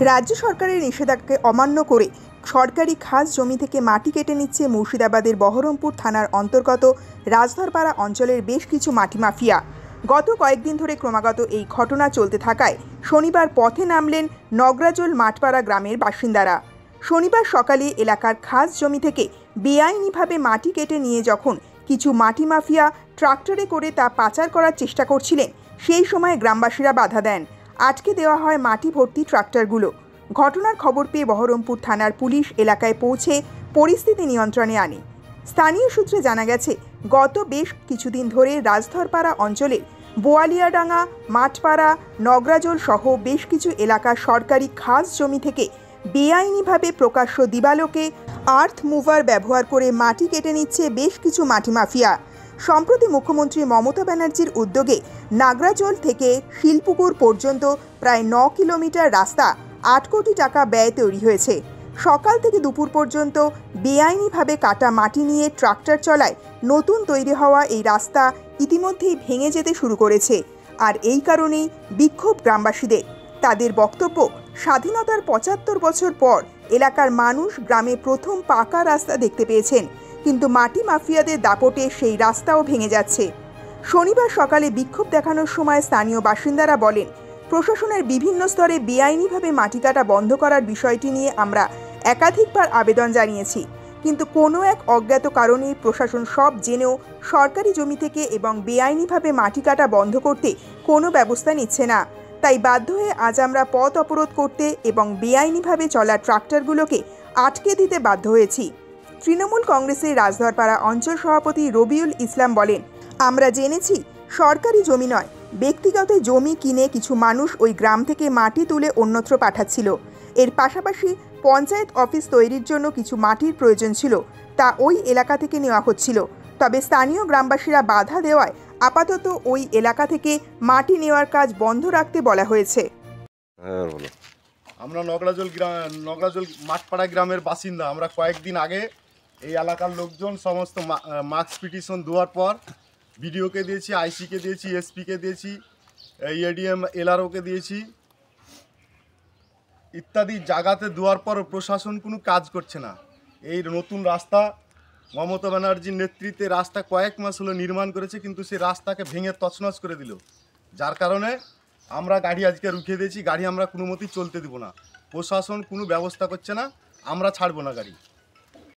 রাজ্য সরকারের নিষেধাজ্ঞাকে অমান্য করে সরকারি খাস জমি থেকে মাটি কেটে নিচ্ছে মুর্শিদাবাদের বহরমপুর থানার অন্তর্গত রাজধরপাড়া অঞ্চলের বেশ কিছু মাটি মাফিয়া। গত কয়েকদিন ধরে ক্রমাগত এই ঘটনা চলতে থাকায় শনিবার পথে নামলেন নগরাজোল মাঠপাড়া গ্রামের বাসিন্দারা। শনিবার সকালে এলাকার খাস জমি থেকে বেআইনিভাবে মাটি কেটে নিয়ে যখন কিছু মাটি মাফিয়া ট্রাক্টরে করে তা পাচার করার চেষ্টা করছিলেন, সেই সময় গ্রামবাসীরা বাধা দেন। আটকে দেওয়া হয় মাটি ভর্তি ট্রাক্টরগুলো। ঘটনার খবর পেয়ে বহরমপুর থানার পুলিশ এলাকায় পৌঁছে পরিস্থিতি নিয়ন্ত্রণে আনে। স্থানীয় সূত্রে জানা গেছে, গত বেশ কিছুদিন ধরে রাজধরপাড়া অঞ্চলে বোয়ালিয়াডাঙ্গা, মাঠপাড়া, নগরাজোল সহ বেশ কিছু এলাকা সরকারি খাস জমি থেকে বেআইনিভাবে প্রকাশ্য দিবালোকে আর্থ মুভার ব্যবহার করে মাটি কেটে নিচ্ছে বেশ কিছু মাটি মাফিয়া। সম্প্রতি মুখ্যমন্ত্রী মমতা ব্যানার্জির উদ্যোগে নাগরাজোল থেকে শিলপুকুর পর্যন্ত প্রায় 9 কিলোমিটার রাস্তা 8 কোটি টাকা ব্যয়ে তৈরি হয়েছে। সকাল থেকে দুপুর পর্যন্ত বেআইনিভাবে কাটা মাটি নিয়ে ট্রাক্টর চলায় নতুন তৈরি হওয়া এই রাস্তা ইতিমধ্যেই ভেঙে যেতে শুরু করেছে। আর এই কারণেই বিক্ষোভ গ্রামবাসীদের। তাদের বক্তব্য, স্বাধীনতার 75 বছর পর এলাকার মানুষ গ্রামে প্রথম পাকা রাস্তা দেখতে পেয়েছেন, কিন্তু মাটি মাফিয়াদের দাপটে সেই রাস্তাও ভেঙে যাচ্ছে। শনিবার সকালে বিক্ষোভ দেখানোর সময় স্থানীয় বাসিন্দারা বলেন, প্রশাসনের বিভিন্ন স্তরে বেআইনিভাবে মাটি কাটা বন্ধ করার বিষয়টি নিয়ে আমরা একাধিকবার আবেদন জানিয়েছি, কিন্তু কোনো এক অজ্ঞাত কারণে প্রশাসন সব জেনেও সরকারি জমি থেকে এবং বেআইনিভাবে মাটি কাটা বন্ধ করতে কোনো ব্যবস্থা নিচ্ছে না। তাই বাধ্য হয়ে আজ আমরা পথ অবরোধ করতে এবং বেআইনিভাবে চলা ট্রাক্টরগুলোকে আটকে দিতে বাধ্য হয়েছি। তৃণমূল কংগ্রেসের রাজধরপাড়া অঞ্চল সভাপতি রবিউল ইসলাম বলেন, আমরা জেনেছি সরকারি জমি নয়, ব্যক্তিগত জমি কিনে কিছু মানুষ ওই গ্রাম থেকে মাটি তুলে অন্যত্র পাঠাচ্ছিল। এর পাশাপাশি পঞ্চায়েত অফিস তৈরির জন্য কিছু মাটির প্রয়োজন ছিল, তা ওই এলাকা থেকে নেওয়া হচ্ছিল। তবে স্থানীয় গ্রামবাসীরা বাধা দেওয়ায় আপাতত ওই এলাকা থেকে মাটি নেওয়ার কাজ বন্ধ রাখতে বলা হয়েছে। আমরা নগরাজোল মাঠপাড়া গ্রামের বাসিন্দা। আমরা কয়েকদিন আগে এই এলাকার লোকজন সমস্ত মার্কস পিটিশন দেওয়ার পর বিডিওকে দিয়েছি, আইসিকে দিয়েছি, এসপিকে দিয়েছি, এডিএম এলআরওকে দিয়েছি ইত্যাদি জায়গাতে দেওয়ার পর প্রশাসন কোনো কাজ করছে না। এই নতুন রাস্তা মমতা ব্যানার্জির নেতৃত্বে রাস্তা কয়েক মাস হলো নির্মাণ করেছে, কিন্তু সেই রাস্তাকে ভেঙে তছনছ করে দিল, যার কারণে আমরা গাড়ি আজকে রুখিয়ে দিয়েছি। গাড়ি আমরা কোনো মতেই চলতে দেবো না। প্রশাসন কোনো ব্যবস্থা করছে না, আমরা ছাড়বো না গাড়ি।